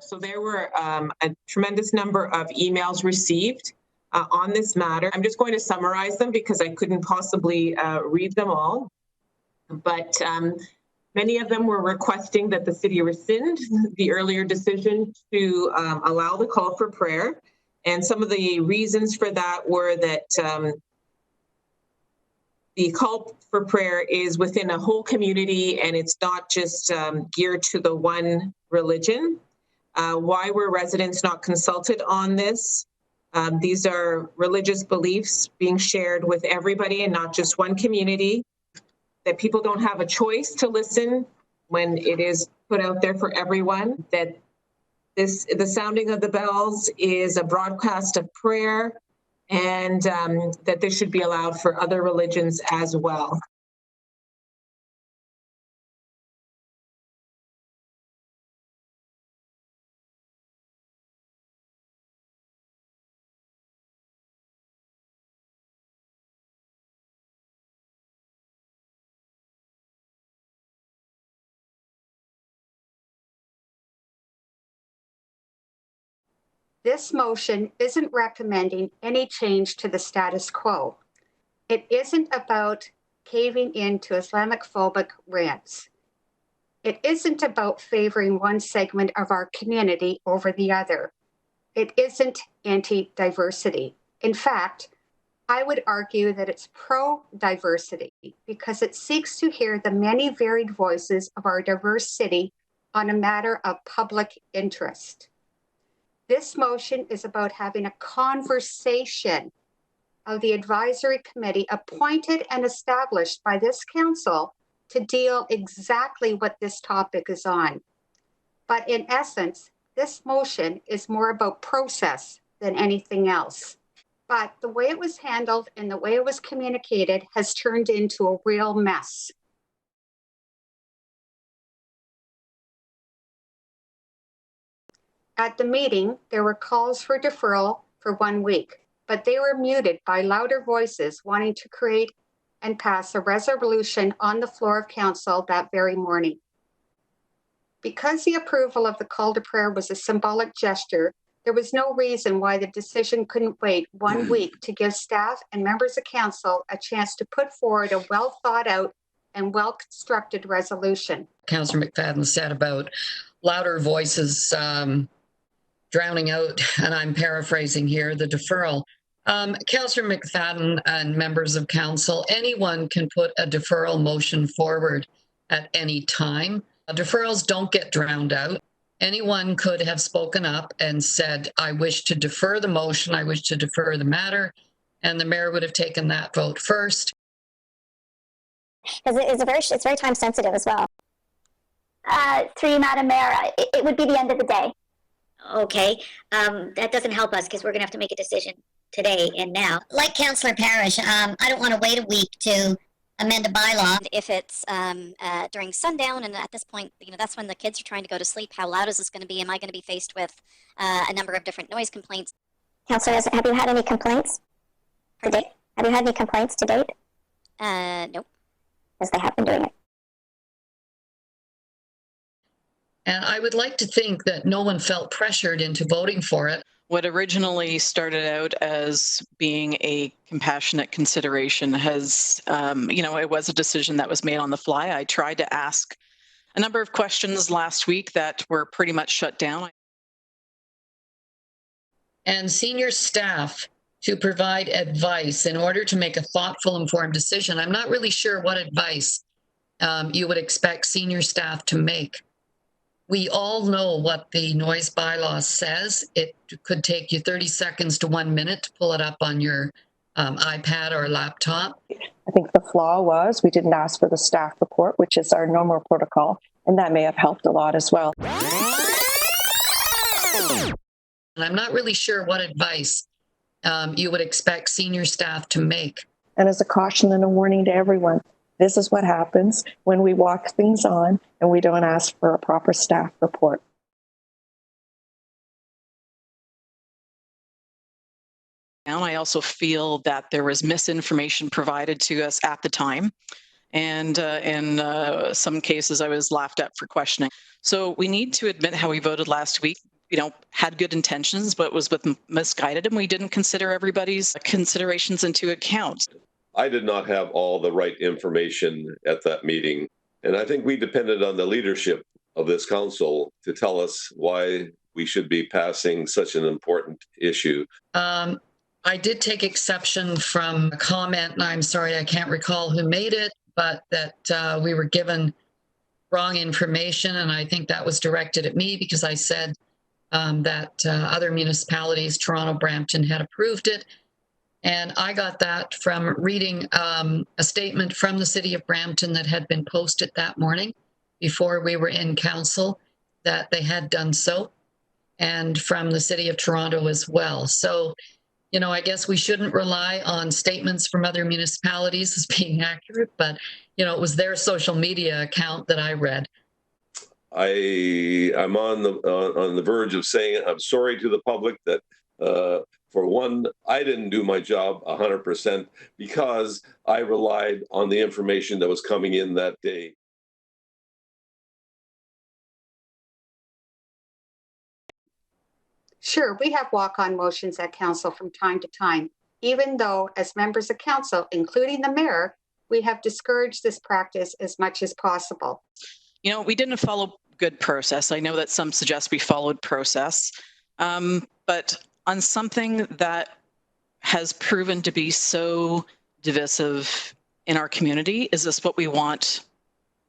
So there were a tremendous number of emails received on this matter. I'm just going to summarize them because I couldn't possibly read them all. But many of them were requesting that the city rescind the earlier decision to allow the call for prayer. And some of the reasons for that were that the call for prayer is within a whole community and it's not just geared to the one religion. Why were residents not consulted on this? These are religious beliefs being shared with everybody and not just one community, that people don't have a choice to listen when it is put out there for everyone, that the sounding of the bells is a broadcast of prayer, and that this should be allowed for other religions as well. This motion isn't recommending any change to the status quo. It isn't about caving into Islamophobic rants. It isn't about favoring one segment of our community over the other. It isn't anti-diversity. In fact, I would argue that it's pro-diversity because it seeks to hear the many varied voices of our diverse city on a matter of public interest. This motion is about having a conversation of the advisory committee appointed and established by this council to deal exactly what this topic is on. But in essence, this motion is more about process than anything else. But the way it was handled and the way it was communicated has turned into a real mess. At the meeting, there were calls for deferral for 1 week, but they were muted by louder voices wanting to create and pass a resolution on the floor of council that very morning. Because the approval of the call to prayer was a symbolic gesture, there was no reason why the decision couldn't wait 1 week to give staff and members of council a chance to put forward a well thought out and well-constructed resolution. Councillor McFadden said about louder voices drowning out, and I'm paraphrasing here, the deferral. Councillor McFadden and members of council, anyone can put a deferral motion forward at any time. Deferrals don't get drowned out. Anyone could have spoken up and said, I wish to defer the motion, I wish to defer the matter, and the mayor would have taken that vote first. Because it's very time sensitive as well. Through you, Madam Mayor, it would be the end of the day. Okay, that doesn't help us because we're going to have to make a decision today and now. Like Councillor Parrish, I don't want to wait a week to amend a bylaw. If it's during sundown, and at this point, that's when the kids are trying to go to sleep, how loud is this going to be? Am I going to be faced with a number of different noise complaints? Councillor, have you had any complaints to date? Have you had any complaints to date? Nope. Because they have been doing it. And I would like to think that no one felt pressured into voting for it. What originally started out as being a compassionate consideration has, it was a decision that was made on the fly. I tried to ask a number of questions last week that were pretty much shut down. And senior staff to provide advice in order to make a thoughtful, informed decision. I'm not really sure what advice you would expect senior staff to make. We all know what the noise bylaw says. It could take you 30 seconds to 1 minute to pull it up on your iPad or laptop. I think the flaw was we didn't ask for the staff report, which is our normal protocol, and that may have helped a lot as well. And I'm not really sure what advice you would expect senior staff to make. And as a caution and a warning to everyone, this is what happens when we walk things on and we don't ask for a proper staff report. And I also feel that there was misinformation provided to us at the time. And in some cases, I was laughed at for questioning. So we need to admit how we voted last week. had good intentions, but was misguided, and we didn't consider everybody's considerations into account. I did not have all the right information at that meeting, and I think we depended on the leadership of this council to tell us why we should be passing such an important issue. I did take exception from a comment, and I'm sorry, I can't recall who made it, but that we were given wrong information, and I think that was directed at me because I said that other municipalities, Toronto, Brampton, had approved it. And I got that from reading a statement from the city of Brampton that had been posted that morning before we were in council, that they had done so, and from the city of Toronto as well. So, I guess we shouldn't rely on statements from other municipalities as being accurate, but, it was their social media account that I read. I'm on the verge of saying I'm sorry to the public that, for one, I didn't do my job 100% because I relied on the information that was coming in that day. Sure, we have walk-on motions at council from time to time, even though as members of council, including the mayor, we have discouraged this practice as much as possible. We didn't follow good process. I know that some suggest we followed process, but on something that has proven to be so divisive in our community, is this what we want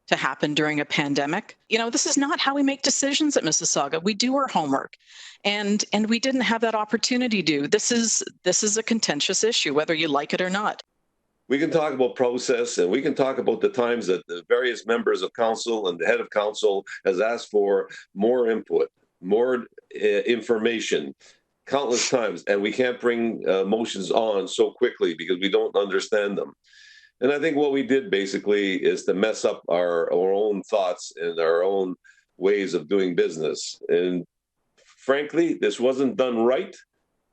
to happen during a pandemic? This is not how we make decisions at Mississauga. We do our homework, and we didn't have that opportunity to. This is a contentious issue, whether you like it or not. We can talk about process, and we can talk about the times that the various members of council and the head of council has asked for more input, more information, countless times, and we can't bring motions on so quickly because we don't understand them. And I think what we did basically is to mess up our own thoughts and our own ways of doing business. And frankly, this wasn't done right.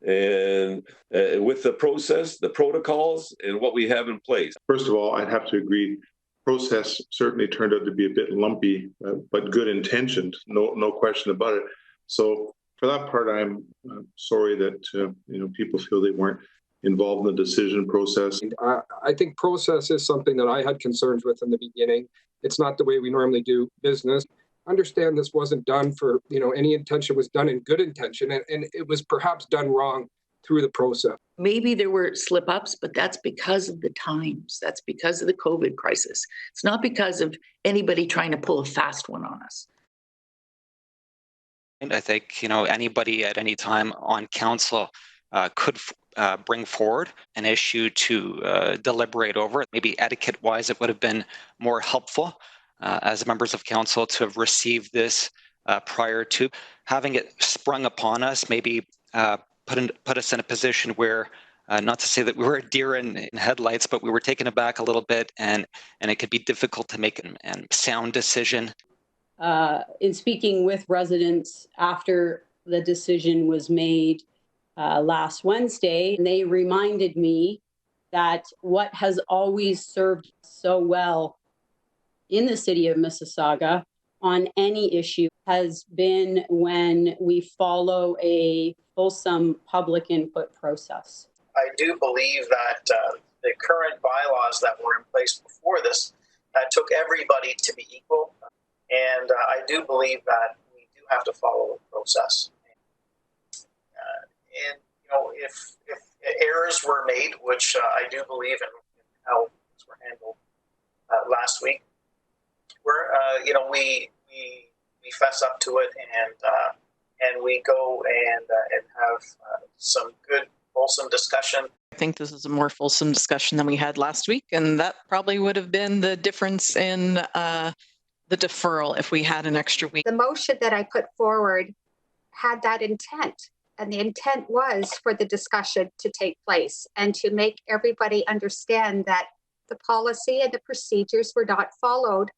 And with the process, the protocols, and what we have in place. First of all, I'd have to agree. Process certainly turned out to be a bit lumpy, but good intentioned, no question about it. So for that part, I'm sorry that people feel they weren't involved in the decision process. I think process is something that I had concerns with in the beginning. It's not the way we normally do business. Understand this wasn't done for, any intention, was done in good intention, and it was perhaps done wrong through the process. Maybe there were slip-ups, but that's because of the times. That's because of the COVID crisis. It's not because of anybody trying to pull a fast one on us. And I think, anybody at any time on council could bring forward an issue to deliberate over. Maybe etiquette-wise, it would have been more helpful as members of council to have received this prior to having it sprung upon us. Maybe put us in a position where, not to say that we were a deer in headlights, but we were taken aback a little bit, and it could be difficult to make a sound decision. In speaking with residents after the decision was made last Wednesday, they reminded me that what has always served so well in the city of Mississauga on any issue has been when we follow a fulsome public input process. I do believe that the current bylaws that were in place before this took everybody to be equal. And I do believe that we do have to follow the process. If errors were made, which I do believe in how things were handled last week, we fess up to it and we go and have some good, wholesome discussion. I think this is a more fulsome discussion than we had last week, and that probably would have been the difference in the deferral if we had an extra week. The motion that I put forward had that intent, and the intent was for the discussion to take place and to make everybody understand that the policy and the procedures were not followed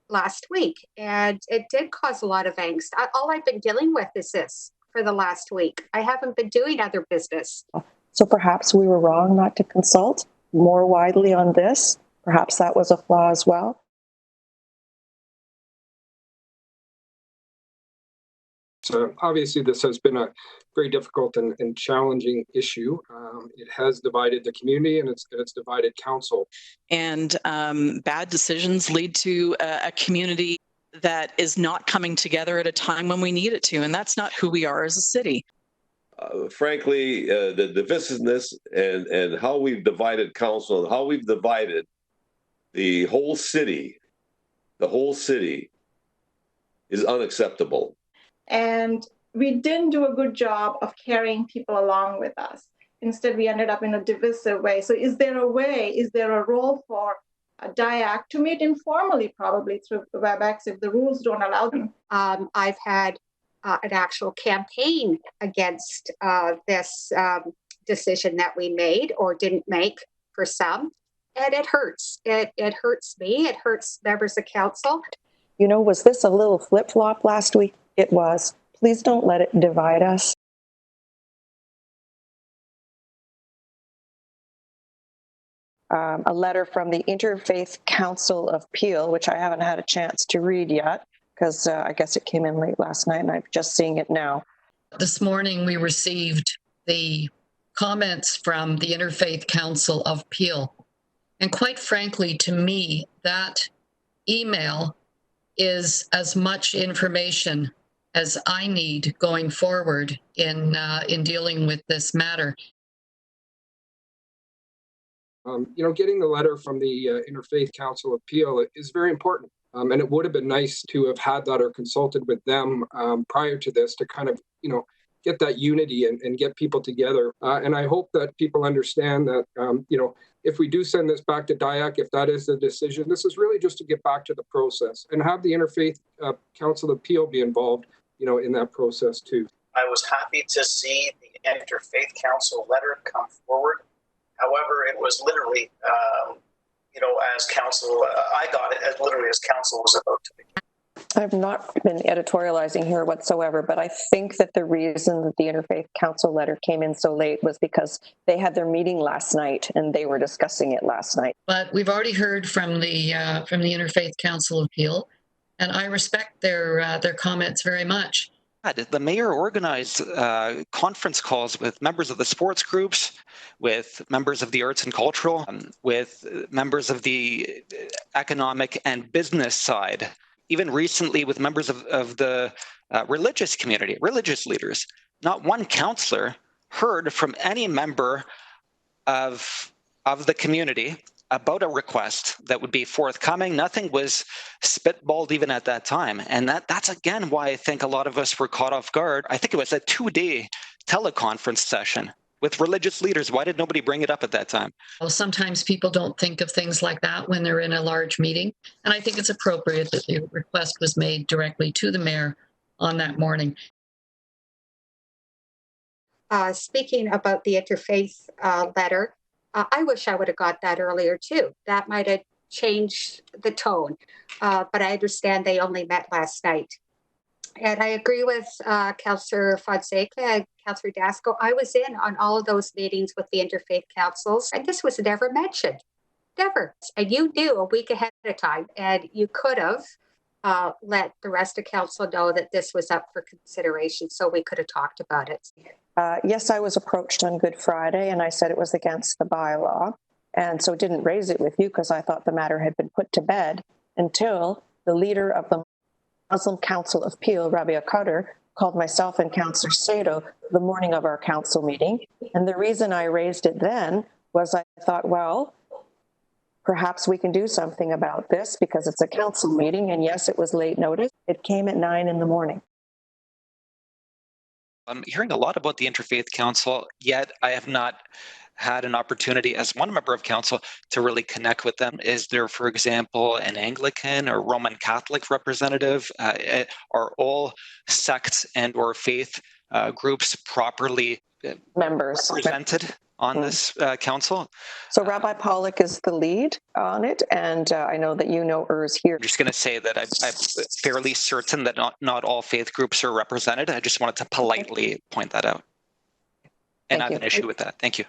last week. And it did cause a lot of angst. All I've been dealing with is this for the last week. I haven't been doing other business. So perhaps we were wrong not to consult more widely on this. Perhaps that was a flaw as well. Obviously, this has been a very difficult and challenging issue. It has divided the community and it's divided council. And bad decisions lead to a community that is not coming together at a time when we need it to. And that's not who we are as a city. Frankly, the divisiveness and how we've divided council and how we've divided the whole city is unacceptable. And we didn't do a good job of carrying people along with us. Instead, we ended up in a divisive way. So is there a role for DIAC to meet informally, probably through WebEx if the rules don't allow them? I've had an actual campaign against this decision that we made or didn't make for some. And it hurts. It hurts me. It hurts members of council. You know, was this a little flip-flop last week? It was. Please don't let it divide us. A letter from the Interfaith Council of Peel, which I haven't had a chance to read yet, because I guess it came in late last night and I'm just seeing it now. This morning we received the comments from the Interfaith Council of Peel. And quite frankly, to me, that email is as much information as I need going forward in dealing with this matter. Getting the letter from the Interfaith Council of Peel is very important. And it would have been nice to have had that or consulted with them prior to this to kind of, get that unity and get people together. And I hope that people understand that, if we do send this back to DIAC, if that is the decision, this is really just to get back to the process and have the Interfaith Council of Peel be involved, in that process too. I was happy to see the Interfaith Council letter come forward. However, it was literally, as council, I got it as literally as council was about to begin. I've not been editorializing here whatsoever, but I think that the reason that the Interfaith Council letter came in so late was because they had their meeting last night and they were discussing it last night. But we've already heard from the Interfaith Council of Peel, and I respect their comments very much. The mayor organized conference calls with members of the sports groups, with members of the arts and cultural, with members of the economic and business side, even recently with members of the religious community, religious leaders. Not one councillor heard from any member of the community about a request that would be forthcoming. Nothing was spitballed even at that time. And that's again why I think a lot of us were caught off guard. I think it was a 2-day teleconference session with religious leaders. Why did nobody bring it up at that time? Well, sometimes people don't think of things like that when they're in a large meeting. And I think it's appropriate that the request was made directly to the mayor on that morning. Speaking about the interfaith letter, I wish I would have got that earlier too. That might have changed the tone, but I understand they only met last night. And I agree with Councillor Fonseca and Councillor Dasco. I was in on all of those meetings with the interfaith councils, and this was never mentioned, never. And you knew a week ahead of time, and you could have let the rest of council know that this was up for consideration, so we could have talked about it. Yes, I was approached on Good Friday, and I said it was against the bylaw, and so didn't raise it with you because I thought the matter had been put to bed until the leader of the Muslim Council of Peel, Rabia Qadir, called myself and Councillor Sato the morning of our council meeting. And the reason I raised it then was I thought, well, perhaps we can do something about this because it's a council meeting. And yes, it was late notice. It came at 9 a.m. I'm hearing a lot about the Interfaith Council, yet I have not had an opportunity as one member of council to really connect with them. Is there, for example, an Anglican or Roman Catholic representative? Are all sects and or faith groups properly represented on this council? So Rabbi Pollock is the lead on it, and I know that you know Urs here. I'm just going to say that I'm fairly certain that not all faith groups are represented. I just wanted to politely point that out. And I have an issue with that. Thank you.